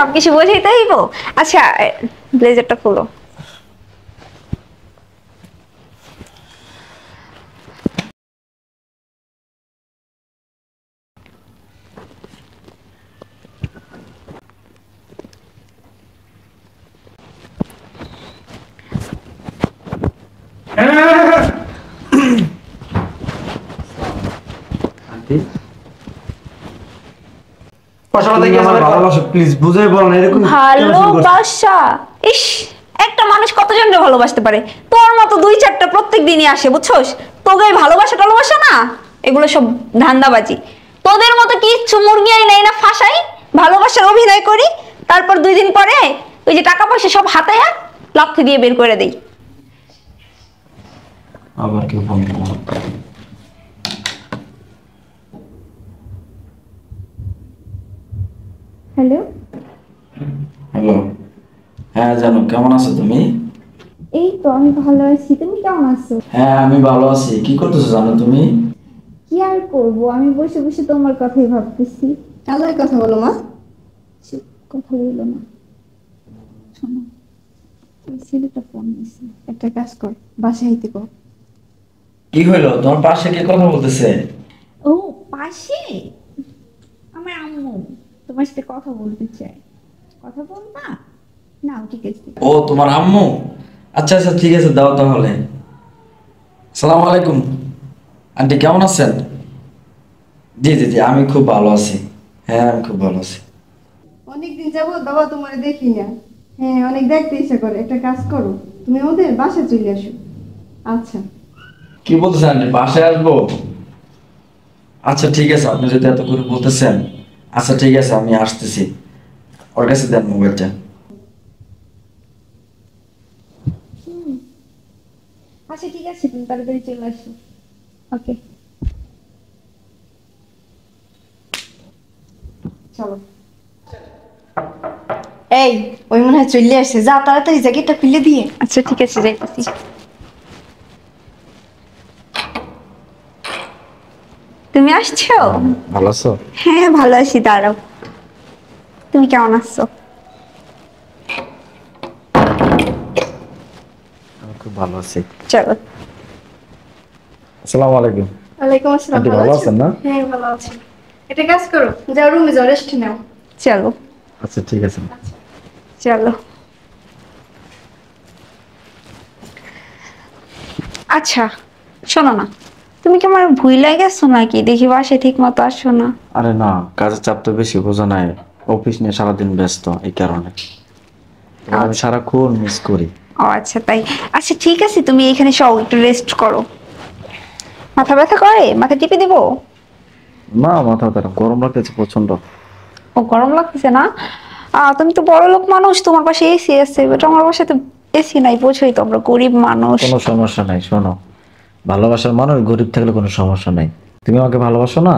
সবকিছু বোঝাইতে হইব। আচ্ছা ব্লেজারটা খুলো। ভালোবাসা, ইস, একটা মানুষ কতজনকে ভালোবাসতে পারে? তোর মতো দুই চারটা প্রত্যেক দিনই আসে, বুঝছস? তোকে ভালোবাসা টালোবাসা না, এগুলো সব ধান্দাবাজি। তোদের মতো কিচ্ছু মুরগি আই নাই না ফাঁসাই, ভালোবাসার অভিনয় করি, তারপর 2 দিন পরে ওই যে টাকা পয়সা সব হাতে হাত লাথি দিয়ে বের করে দেই। আবার কেউ ফোন হ্যালো হ্যালো, হ্যাঁ জানো কেমন আছো তুমি? এই তো আমি ভালো আছি, তুমি কেমন আছো? হ্যাঁ আমি ভালো আছি। কি করতেছো জানো তুমি? কি আর করবো, আমি বসে বসে তোমার কথাই ভাবতেছি। আল্লাহর কথা বলো মা। কথা বললো না, শোনো, ওই ছেলেটা ফোন দিছে, একটা কাজ কর, বাসায় আইতে কর। কি হইলো? তোমার পাশে কে কথা বলতেছে? ও পাশে আমার আম্মু তোমার সাথে কথা বলতে চায়, কথা বলবা? না ঠিক আছে। ও তোমার আম্মু? আচ্ছা আচ্ছা ঠিক আছে, দাও তাহলে। আসসালামু আলাইকুম আন্টি, কেমন আছেন? জি জি জি, আমি খুব ভালো আছি। হ্যাঁ আমি খুব ভালো আছি। অনেকদিন যাবো বাবা তোমার দেখি না। হ্যাঁ অনেক দেখতে ইচ্ছা করে, একটা কাজ করো, তুমি ওদের বাসায় চলে আসো। আচ্ছা কি বলতেছেন আন্টি, বাসায় আসবো? আচ্ছা ঠিক আছে, আপনি যদি এত করে বলতেছেন, আচ্ছা ঠিক আছে আমি আসতেছি। ওর কাছে দেন মোবাইলটা। আচ্ছা ঠিক আছে, তুমি তাড়াতাড়ি চলে আসো। ওকে চলো। এই ওই মনে হয় চলে আসছে, যা তাড়াতাড়ি জ্যাকেটটা খুলে দিয়ে। আচ্ছা ঠিক আছে, যাইতেছি। তুমি আসছো? ভালো আছো? হ্যাঁ ভালো আছি, দাঁড়াও। তুমি কেমন আছো? আমি খুব ভালো আছি। চলো। আসসালামু আলাইকুম। ওয়ালাইকুম আসসালাম, আন্টি, ভালো ভালো আছো? আছেন না? হ্যাঁ ভালো আছি। একটা কাজ করো, যাও রুমে যাও, রেস্ট নাও। চলো আচ্ছা ঠিক আছে। চলো। আচ্ছা শোনো না, তুমি কি আমার ভুইলা গেছো নাকি? দেখি বাসায় ঠিক মতো আসো না। আরে না, কাজের চাপ তো বেশি, বোঝা নাই। অফিস নিয়ে সারাদিন ব্যস্ত, এই কারণে আমি সারাক্ষণ মিস করি। ও আচ্ছা তাই। আচ্ছা ঠিক আছে, তুমি এখানে সব একটু রেস্ট করো। মাথা ব্যথা করে? মাথা টিপে দেবো? না, মাথা ব্যথা না, গরম লাগতেছে প্রচন্ড। ও গরম লাগতেছে না? তুমি তো বড় লোক মানুষ, তোমার পাশে এসি আছে, বাট আমার পাশে তো এসি নাই, বোঝোই তো আমরা গরিব মানুষ। কোনো সমস্যা নাই, শোনো, ভালোবাসার মানুষ গরিব থাকলে কোনো সমস্যা নাই। তুমি আমাকে ভালোবাসো না?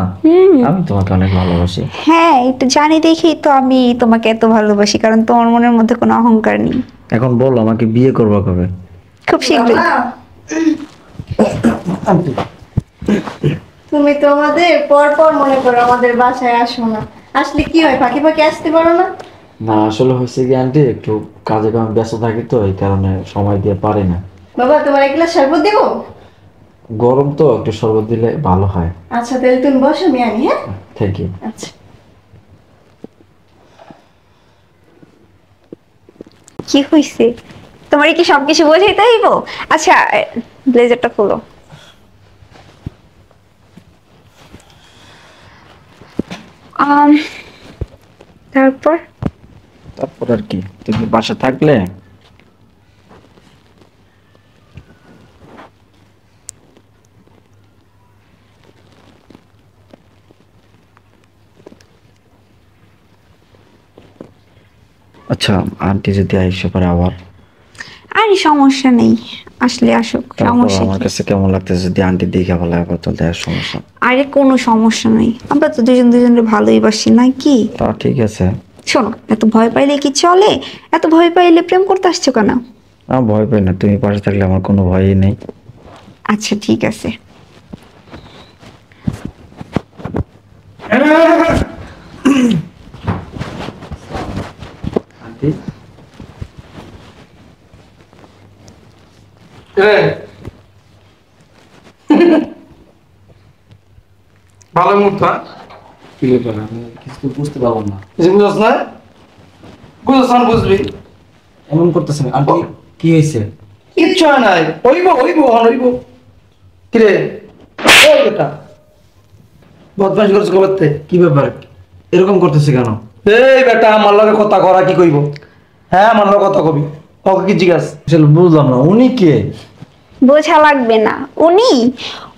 আমি তোমাকে অনেক ভালোবাসি। হ্যাঁ একটু জানি দেখেই তো আমি তোমাকে এত ভালোবাসি, কারণ তোমার মনের মধ্যে কোনো অহংকার নেই। এখন বলো, আমাকে বিয়ে করবো কবে? খুব শীঘ্রই। বাবা, তুমি তো আমাদের পর পর মনে করো, আমাদের বাসায় আসো না, আসলে কি হয়, ফাঁকে ফাঁকে আসতে পারো না? না আসলে হয়েছে কি আন্টি, একটু কাজে কামে ব্যস্ত থাকি তো, এই কারণে সময় দিয়ে পারি না। বাবা তোমার এক গ্লাস শরবত দেবো? গরম তো, একটু শরবত দিলে ভালো হয়। আচ্ছা তাহলে তুমি বসো, আমি আনি। হ্যাঁ থ্যাংক ইউ। আচ্ছা। কি হইছে? তোমার কি সবকিছু বোঝাইতে হইব? আচ্ছা ব্লেজারটা খুলো। আম, তারপর তারপর আর কি, তুমি বাসা থাকলে আচ্ছা, আন্টি যদি আইসে পারে আবার, আরে সমস্যা নেই, আসলে আসুক, তারপর সমস্যা আমার কি? কাছে কেমন লাগতেছে যদি আন্টি দেখে ভালো আবার, তো দেওয়ার সমস্যা। আরে কোনো সমস্যা নেই, আমরা তো দুজন দুজনের ভালোই বাসি নাকি? তা ঠিক আছে। শোনো, এত ভয় পাইলে কি চলে? এত ভয় পাইলে প্রেম করতে আসছো কেন? আমার ভয় পাই না, তুমি পাশে থাকলে আমার কোনো ভয়ই নেই। আচ্ছা ঠিক আছে। আন্টি রে ভালো মুখ তো কি ব্যাপার আমি কিছু তো বুঝতে পারলাম না কিছু বুঝছ না? বুঝছ না বুঝবি এমন করতেছেন আন্টি কি হয়েছে কিচ্ছু হয় নাই হইব কিরে ওই বেটা বদমাইশ করছ কবে কি ব্যাপার এরকম করতেছে কেন এই বেটা আমার লগে কথা করা কি কইব হ্যাঁ আমার লগে কথা কবি ওকে কি জিজ্ঞাস আসলে বুঝলাম না উনি কে বোঝা লাগবে না। উনি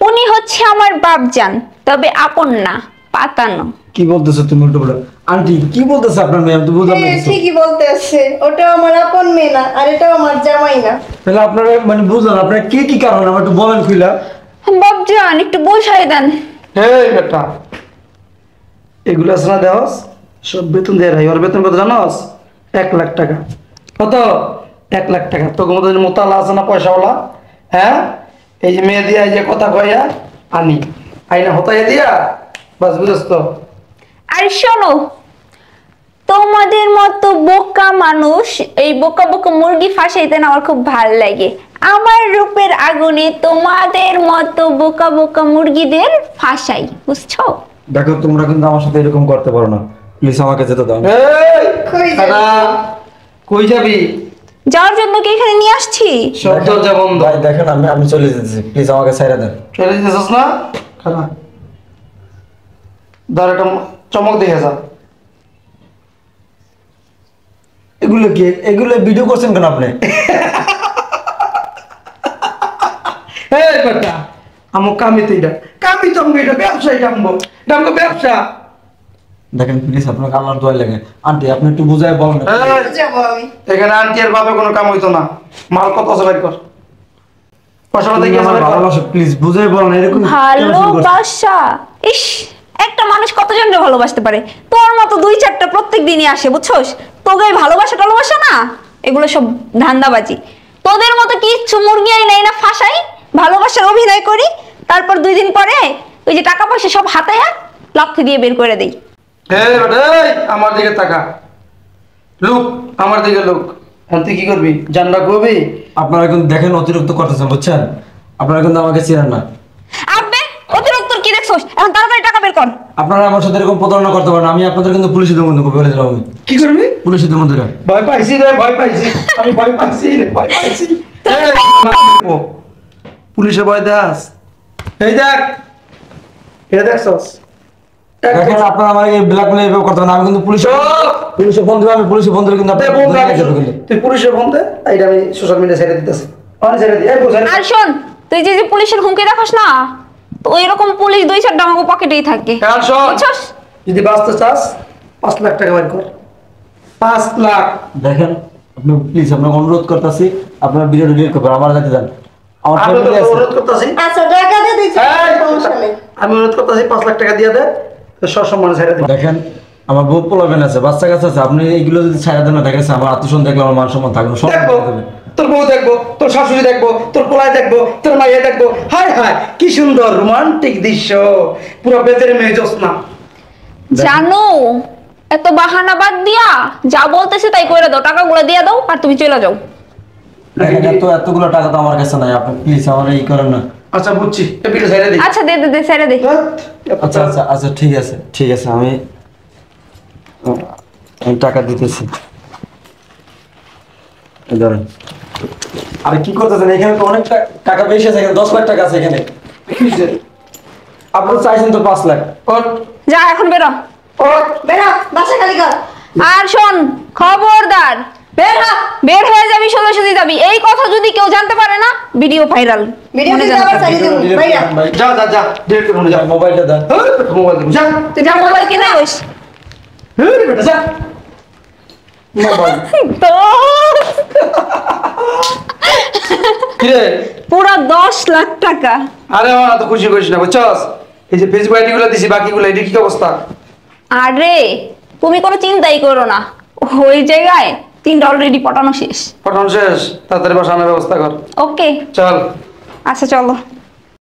উনি হচ্ছে আমার বাপজান, তবে আপন না, পাতানো। কি বলতেছো তুমি উল্টো পাল্টা আন্টি কি বলতেছে আপনার মেয়ে আমি তো বুঝলাম না হ্যাঁ কিছু। ঠিকই বলতে আসছে, ওটাও আমার আপন মেয়ে না আর এটাও আমার জামাই না। তাহলে আপনারা মানে বুঝলাম না, আপনার কি কি কারণ আমার একটু বলেন খুইলা বাপজান একটু বোঝাই দেন। এই বেটা এগুলো আছে না দেওয়াস সব বেতন দেয় রাই ওর বেতন কত জানোস 1 লাখ টাকা কত 1 লাখ টাকা তোকে মতো মোতালা আছে না পয়সাওয়ালা হ্যাঁ এই যে মেয়ে দিয়া এই যে কথা কইয়া আনি আইনা হতাইয়া দিয়া বাস বুঝছ তো আর শোনো, তোমাদের মতো বোকা মানুষ, এই বোকা বোকা মুরগি ফাঁসাইতে না আমার খুব ভাল লাগে। আমার রূপের আগুনে তোমাদের মতো বোকা বোকা মুরগিদের ফাঁসাই, বুঝছো? দেখো তোমরা কিন্তু আমার সাথে এরকম করতে পারো না, প্লিজ আমাকে যেতে দাও। এই কই যাবি? দাদা, কই যাবি যাওয়ার জন্য কি এখানে নিয়ে আসছি? সব দরজা বন্ধ ভাই দেখেন আমি চলে যেতেছি, প্লিজ আমাকে ছাইড়া দেন। চলে যেতেছিস না খানা ধর একটা চমক দেখে যা এগুলো কি এগুলো ভিডিও করছেন কেন আপনি এই বেটা আমো কামিতে এটা কামি তো এটা ব্যবসায়ী ডামবো ডামবো ব্যবসা দেখেন প্লিজ আপনাকে আল্লাহর দোয়া লাগে আন্টি আপনি একটু বুঝায় বলেন না। এই, যাবো আমি। এখানে আন্টি আর বাপে কোনো কাম হইতো না মাল কত আছে বের কর পয়সা তুমি দেখে আমার ভালোবাসা প্লিজ বুঝায় বলেন এরকম কেন শুরু করছেন? ভালোবাসা, ইস, একটা মানুষ কতজনকে ভালোবাসতে পারে? তোর মতো 2-4টা প্রত্যেক দিনই আসে, বুঝছোস? তোকে ভালোবাসা টালোবাসা না, এগুলো সব ধান্দাবাজি। তোদের মতো কিচ্ছু মুরগি আই নাই না ফাঁসাই, ভালোবাসার অভিনয় করি, তারপর 2 দিন পরে ওই যে টাকা পয়সা সব হাতায়া লাথি দিয়ে বের করে দেই। এই বেটা এই আমার দিকে তাকা লোক আমার দিকে লোক এখন তুই কি করবি জানলা করবি আপনারা কিন্তু দেখেন অতিরিক্ত করতেছেন বুঝছেন, আপনারা কিন্তু আমাকে চেনেন না। আবে অতিরিক্ত কি দেখছোস? এখন তাড়াতাড়ি টাকা বের কর। আপনারা আমার সাথে এরকম প্রতারণা করতে পারেন, আমি আপনাদের কিন্তু পুলিশের মধ্যে বলে দিলাম, আমি কি করবি পুলিশের মধ্যে ভয় পাইছি রে ভয় পাইছি আমি ভয় পাইছি রে ভয় পাইছি এই, ও, পুলিশে ভয় দাস এই দেখ এটা দেখছস দেখেন আপনারা আমার এই ব্ল্যাকমেল এভাবে করতে পারেন, আমি কিন্তু পুলিশের ফোন দেবো, আমি পুলিশের ফোন দিলে কিন্তু দে, আপনারা বোন, ধরে নিয়ে যাবে কিন্তু। তুই পুলিশের ফোন দে এইটা আমি সোশ্যাল মিডিয়া ছেড়ে দিতেছি অনেক ছেড়ে দিই এই বোঝা আর শোন, তুই যে যে পুলিশের হুমকি দেখাস না, তো ওইরকম পুলিশ 2-4টা আমাকে পকেটেই থাকে, কারণ শোন বুঝছস? যদি বাঁচতে চাস 5 লাখ টাকা বের কর 5 লাখ দেখেন আপনি প্লিজ আপনাকে অনুরোধ করতেছি আপনার ভিডিও ডিলিট করবেন, আমার কাছে যান, আমার আমি তো ফ্যামিলি আছে। অনুরোধ করতেছি আচ্ছা টাকা দিয়ে দিচ্ছি, এই, সমস্যা নেই। আমি অনুরোধ করতেছি 5 লাখ টাকা দিয়ে দে সসম্মানে ছেড়ে দে দেখেন আমার বউ পোলাবেন আছে, বাচ্চা কাছে আছে, আপনি এইগুলো যদি ছাড়া দেন না দেখেছে আমার আত্মীয় দেখলে আমার মান সম্মান থাকবে না, সব দেখবো দেবে। তোর বউ দেখবো তোর শাশুড়ি দেখবো তোর পোলায় দেখবো তোর মাইয়া দেখবো হায় হায় কি সুন্দর রোমান্টিক দৃশ্য পুরো বেতের মেয়ে জোৎস্না জানো, এত বাহানা বাদ দিয়া যা বলতেছে তাই কইরা দাও, টাকাগুলো দিয়া দাও আর তুমি চলে যাও। দেখেন এতগুলো টাকা তো আমার কাছে নাই, আপনি প্লিজ আমার এই করেন না। আচ্ছা বুঝছি এই বিলে ছেড়ে দিই আচ্ছা দে দে দে, ছেড়ে দে। আচ্ছা আচ্ছা আচ্ছা ঠিক আছে আমি টাকা দিতেছি, এই ধরেন। আরে কি করতেছেন, এখানে তো অনেক টাকা বেশি আছে, এখানে 10 লাখ টাকা আছে এখানে, আপনি চাইছেন তো 5 লাখ। যা এখন বেরো। বেরো, বাসা খালি কর। আর শোন, খবরদার বের হ। বের হয়ে যাবি, সোজাসুজি যাবি, এই কথা যদি কেউ জানতে পারে না, ভিডিও ভাইরাল। ভিডিও দিতে আবার চালিয়ে দেবো, ভাইয়া। যা যা যা ডিরেক্ট করে যা মোবাইলটা দেন। মোবাইল যা তুই যা মোবাইল কিনে বস। এই বেটা যা মোবাইল তো কি রে পুরো 10 লাখ টাকা। আরে আমার এত খুশি করিস না বুঝছস এই যে ফেসবুক আইডি গুলো দিছি বাকিগুলো এটা কি অবস্থা আরে তুমি কোনো চিন্তাই করো না, ওই জায়গায় 3টা অলরেডি পটানো শেষ। পঠান শেষ তাড়াতাড়ি বসানোর ব্যবস্থা কর ওকে, চল আচ্ছা চলো।